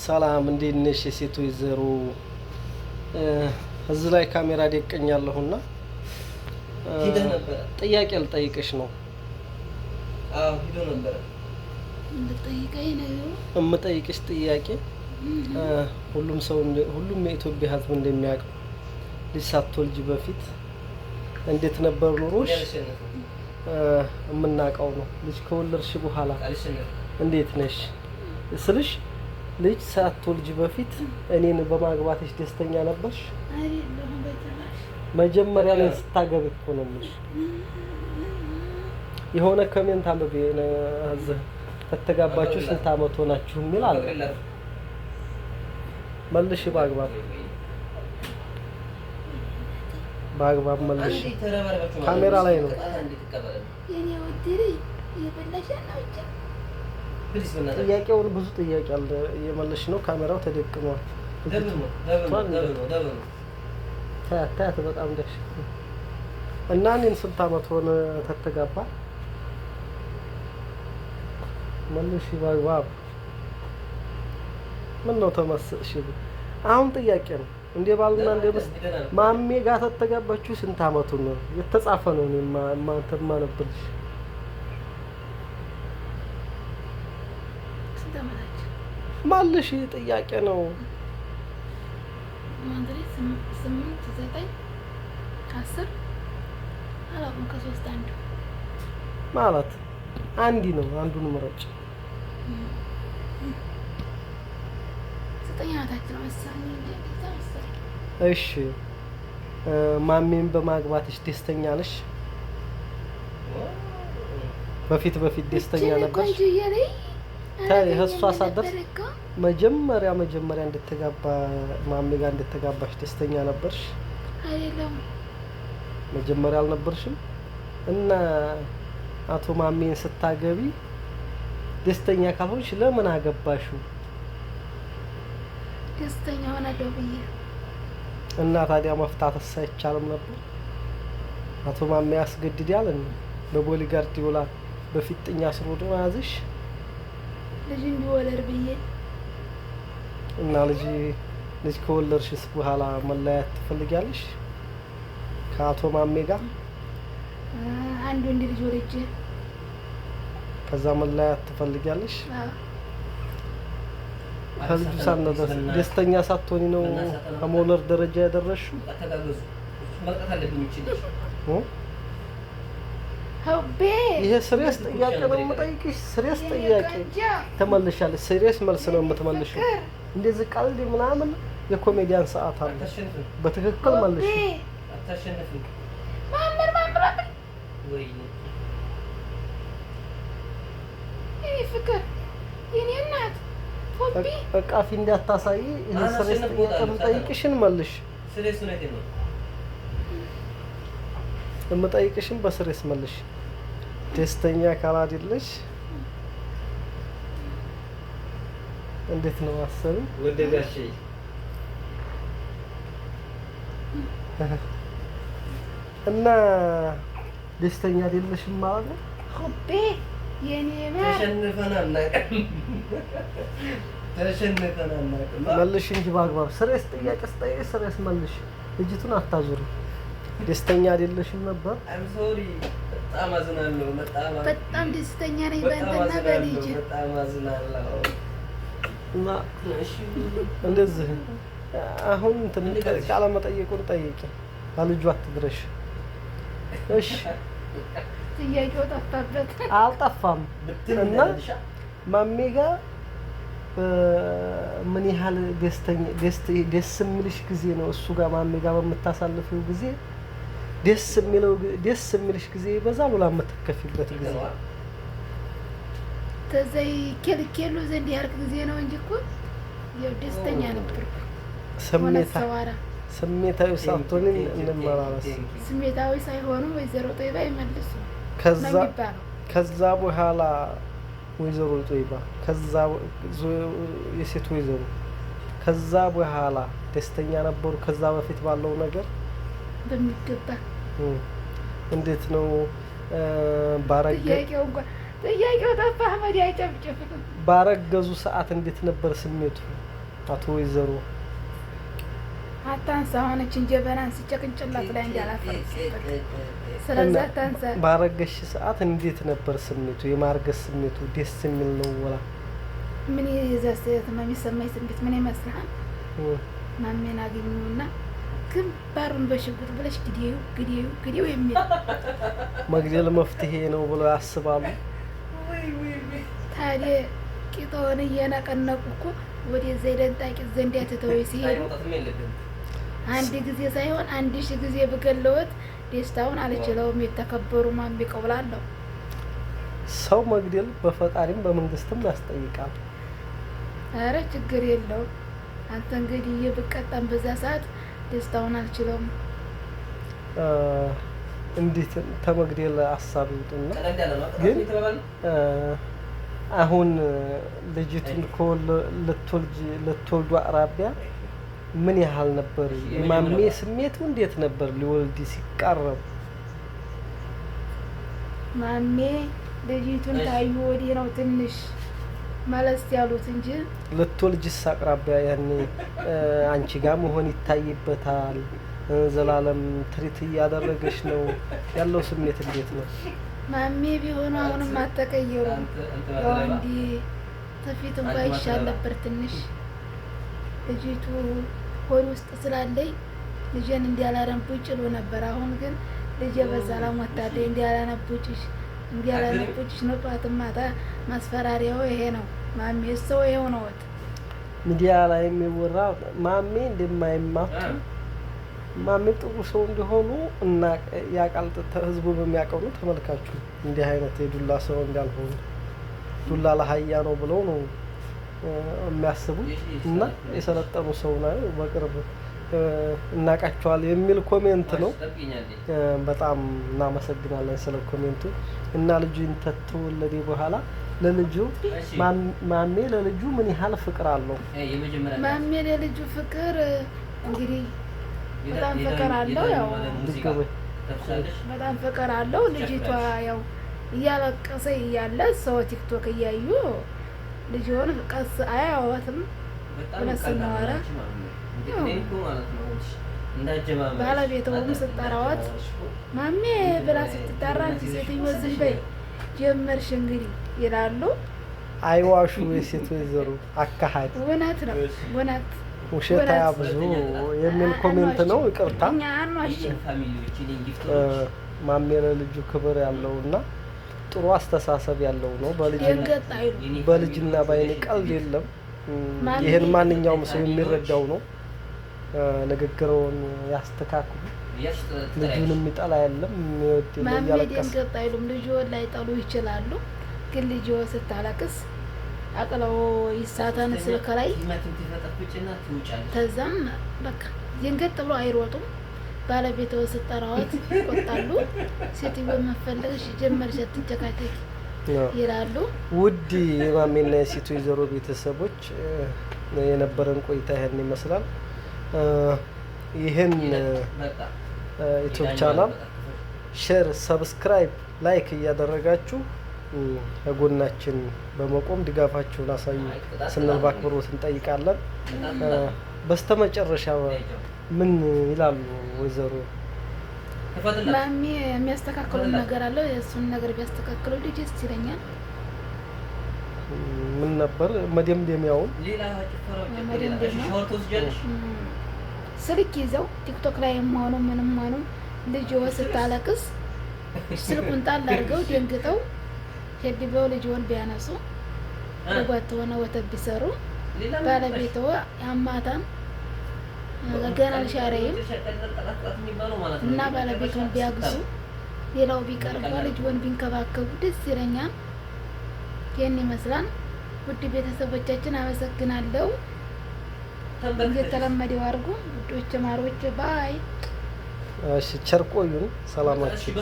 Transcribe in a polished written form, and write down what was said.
ሰላም እንዴት ነሽ? የሴት ወይዘሮ እዚህ ላይ ካሜራ ደቀኛለሁና ሂደህ ነበር? ጥያቄ ልጠይቅሽ ነው። አዎ ሂዶ ነበር። ልጠይቀኝ ነው? የምጠይቅሽ ጥያቄ ሁሉም የኢትዮጵያ ሕዝብ እንደሚያውቀው ልጅ ሳትወልጂ በፊት እንዴት ነበር ኑሮሽ? የምናውቀው ነው። ልጅ ከወለድሽ በኋላ እንዴት ነሽ ስልሽ ልጅ ሳትወልጂ በፊት እኔን በማግባትሽ ደስተኛ ነበርሽ? አይደለሁም በጭራሽ። መጀመሪያ ላይ ስታገቢ እኮ ነው የምልሽ። የሆነ ኮሜንት አንብቤ እዚህ ከተጋባችሁ ስንት አመት ሆናችሁ የሚል አለ። መልሽ በአግባብ መልሽ። ካሜራ ላይ ነው። የኔ ወድሪ የበላሽ ነው ብቻ ጥያቄውን ብዙ ጥያቄ አለ እየመለሽ ነው። ካሜራው ተደቅኗል። ታያት በጣም ደስ እና እኔን ስንት አመት ሆነ ተተጋባ? መልሽ በአግባብ። ምን ነው ተመስጥሽ? አሁን ጥያቄ ነው። እንደ ባልና እንደ ሚስት ማሜ ጋር ተተጋባችሁ ስንት አመቱ ነው? የተጻፈ ነው። እኔማ ማንተማ ነበርሽ ማለሽ ጥያቄ ነው። ማንድሬ 8 9 10 አላውቅም። ከሶስት አንዱ ማለት አንዲ ነው። አንዱን ምረጭ። 9 አመታችን ነው መሰለኝ። እሺ ማሜን በማግባትሽ ደስተኛ ነሽ? በፊት ደስተኛ ነበርሽ? እሷ ሳትደርስ መጀመሪያ እንድትጋባ ማሜ ጋር እንድትጋባሽ ደስተኛ ነበርሽ? አይደለም። መጀመሪያ አልነበርሽም? እና አቶ ማሜን ስታገቢ ደስተኛ ካልሆንሽ ለምን አገባሽው? ደስተኛ ሆናለሁ ብዬ። እና ታዲያ መፍታትስ አይቻልም ነበር? አቶ ማሜ ያስገድዳል እንዴ? በቦዲጋርድ ይውላል በፊጥኛ አስሮ ነው ያዝሽ? ልጅ እንዲወለድ ብዬ። እና ልጅ ከወለድሽስ በኋላ መለያየት ትፈልጊያለሽ ከአቶ ማሜ ጋር? አንድ ወንድ ልጅ ወልጄ ከዛ መለያየት ትፈልጊያለሽ? ከልጁ ሳትደርስ ደስተኛ ሳትሆኒ ነው ከመውለድ ደረጃ ያደረስሽው? ይሄ ስሬስ ጥያቄ ነው የምጠይቅሽ። ስሬስ ጥያቄ ተመልሻለሽ። ስሬስ መልስ ነው የምትመልሺው። እንደዚህ ቀልድ ምናምን የኮሜዲያን ሰዓት አለ። በትክክል መልሽ። እቃፊ እንዳታሳይ። ይሄ ስሬስ ጥያቄ የምጠይቅሽን መልሽ። የምጠይቅሽን በስሬስ መልሽ። ደስተኛ ካላደለሽ እንዴት ነው አሰብ ወደጋሽ? እና ደስተኛ አይደለሽም ማለት ነው? ሆቤ የኔ ማር ተሸንፈናል። መልሽ እንጂ በአግባብ ስሬስ ጥያቄ ስጠይቅ ስሬስ መልሽ። ልጅቱን አታዙሪ። ደስተኛ አይደለሽም ነበር? አም ሶሪ። በጣም አዝናለሁ። በጣም ደስተኛ ነኝ በእንትና በልጅ። በጣም አዝናለሁ። እና እንደዚህ አሁን እንትን ቃለ መጠየቁን ጠይቂ። ለልጁ አትድረሽ። እሺ ጥያቄው ጠፋበት። አልጠፋም። እና ማሜ ጋር ምን ያህል ደስ የሚልሽ ጊዜ ነው? እሱ ጋር ማሜ ጋር በምታሳልፊው ጊዜ ደስ የሚልሽ ጊዜ በዛ ብላ የምትከፊበት ጊዜ ተዘይ ኬልኬሉ ዘንድ ያርክ ጊዜ ነው እንጂ እኮ ያው ደስተኛ ነበርኩ። ስሜታዊ ሳትሆን እንመላለስ። ስሜታዊ ሳይሆኑ ወይዘሮ ጦይባ ይመልሱ። ከዛ በኋላ ወይዘሮ ጦይባ የሴት ወይዘሮ ከዛ በኋላ ደስተኛ ነበሩ? ከዛ በፊት ባለው ነገር በሚገባ እንዴት ነው? ባረገ ጥያቄው ጠፋ። አህመድ አይጨብጭፍ። ባረገዙ ሰዓት እንዴት ነበር ስሜቱ? አቶ ወይዘሮ አታንሳ። አሁንችን ጀበና አንስቼ ቅንጭላት ላይ እንዳላፈርስ። ስለዚህ አታንሳ። ባረገሽ ሰዓት እንዴት ነበር ስሜቱ? የማርገዝ ስሜቱ ደስ የሚል ነው ወላ? ምን ይዘሰት የሚሰማኝ ስሜት ምን ይመስልሃል? ማሜን አገኘውና ግንባሩን በሽጉጥ ብለሽ ግዴው የሚል መግደል መፍትሄ ነው ብለው ያስባሉ። ታዲያ ቂጣውን እየነቀነቁ እኮ ወደዛ የደንጣቂ ዘንድ ያትተው ሲሄዱ አንድ ጊዜ ሳይሆን 1000 ጊዜ ብገለወት ደስታውን አልችለውም። የተከበሩ ማን ቢቀውላለሁ። ሰው መግደል በፈጣሪም በመንግስትም ያስጠይቃል። አረ ችግር የለውም። አንተ እንግዲህ የብቀጣም በዛ ሰዓት ደስታውን አልችለውም። እንዴት ተመግደል ሀሳብ ይውጥና ግን አሁን ልጅቱን ልትወልዱ አቅራቢያ ምን ያህል ነበር የማሜ ስሜቱ? እንዴት ነበር ሊወልድ ሲቃረብ? ማሜ ልጅቱን ታዩ ወዲህ ነው ትንሽ መለስ ያሉት እንጂ ልትወልጅስ አቅራቢያ ያኔ አንቺ ጋር መሆን ይታይበታል። ዘላለም ትሪት እያደረገች ነው ያለው ስሜት እንዴት ነው? ማሜ ቢሆኑ አሁንም አትቀየሩም። ያው እንዲህ ተፊት እንኳን ይሻል ነበር ትንሽ። ልጅቱ ሆድ ውስጥ ስላለኝ ልጄን እንዲያላረንቡጭ ጭሎ ነበር። አሁን ግን ልጄ በሰላም ወጣለች። እንዲያላረንቡጭ ነው ጧት ማታ ማስፈራሪያው ይሄ ነው። ማሜ ሰው ይሄው ነው ወጥ ሚዲያ ላይ የሚወራ ማሜ እንደማይማቱ ማሜ ጥሩ ሰው እንደሆኑ እና ያቃል ህዝቡ በሚያቀው ነው ተመልካቹ። እንዲህ አይነት የዱላ ሰው እንዳልሆኑ ዱላ ለሀያ ነው ብለው ነው የሚያስቡ እና የሰለጠኑ ሰው ነው በቅርብ እናቃቸዋል የሚል ኮሜንት ነው። በጣም እናመሰግናለን ስለ ኮሜንቱ። እና ልጁን ተተወለደ በኋላ ለልጁ ማሜ ለልጁ ምን ያህል ፍቅር አለው? ማሜ ለልጁ ፍቅር እንግዲህ በጣም ፍቅር አለው። ያው በጣም ፍቅር አለው። ልጅቷ ያው እያለቀሰ እያለ ሰው ቲክቶክ እያዩ ልጅውን ቀስ አያወትም ብለን ስናወራ ባለቤቷም ስጠራዋት ማሜ ብላ ስትጠራ ሴትዮ ዝም በይ ጀመርሽ እንግዲህ ይላሉ። አይዋሹ የሴት ወይዘሮ አካሃድ እውነት ነው። እውነት ውሸት አያብዙ የሚል ኮሜንት ነው። ይቅርታ ማሜ ለልጁ ክብር ያለውና ጥሩ አስተሳሰብ ያለው ነው። በልጅና ባይኔ ቀልድ የለም። ይሄን ማንኛውም ሰው የሚረዳው ነው። ንግግሩን ያስተካክሉ። ልጁን የሚጠላ የለም፣ የሚወድ ነው። ያለቀስ ማሜ አይሉም። ልጅ ላይ ጠሉ ይችላሉ፣ ግን ልጅ ስታለቅስ አቅለው ይሳታን ስልክ ላይ ተዛም በቃ የንገጥ ብሎ አይሮጡም። ባለቤቷ ስጠራዋት ይቆጣሉ። ሴትዮ መፈለግሽ ጀመርሽ አትጨቃጨቂ ይላሉ። ውድ የማሜና የሴት ወይዘሮ ቤተሰቦች የነበረን ቆይታ ይሄን ይመስላል። ይሄን ዩቲዩብ ቻናል ሼር፣ ሰብስክራይብ፣ ላይክ እያደረጋችሁ ከጎናችን በመቆም ድጋፋችሁን አሳዩ ስንል በአክብሮት እንጠይቃለን። በስተመጨረሻ ምን ይላሉ ወይዘሮ? ማሜ የሚያስተካክሉ ነገር አለ። የእሱን ነገር ቢያስተካክሉ ደስ ይለኛል። ምን ነበር መደምደሚያውን? ስልክ ይዘው ቲክቶክ ላይ የማሆኑ ምንም ሆኑ ልጅ ስታለቅስ ስልኩን ጣል አድርገው ደንግጠው ሄድ ብለው ልጅውን ቢያነሱ ወጓት ሆነ ወተት ቢሰሩ ባለቤቷ ያማታን ገና አልሻረይም እና ባለቤቱን ቢያግሱ ሌላው ቢቀርባ ልጅውን ቢንከባከቡ ደስ ይለኛል። ይህን ይመስላል። ውድ ቤተሰቦቻችን አመሰግናለሁ። እንደተለመደው አድርጉ ውዶች ማሮች ባይ። እሺ ቸር ቆዩን። ሰላማችሁ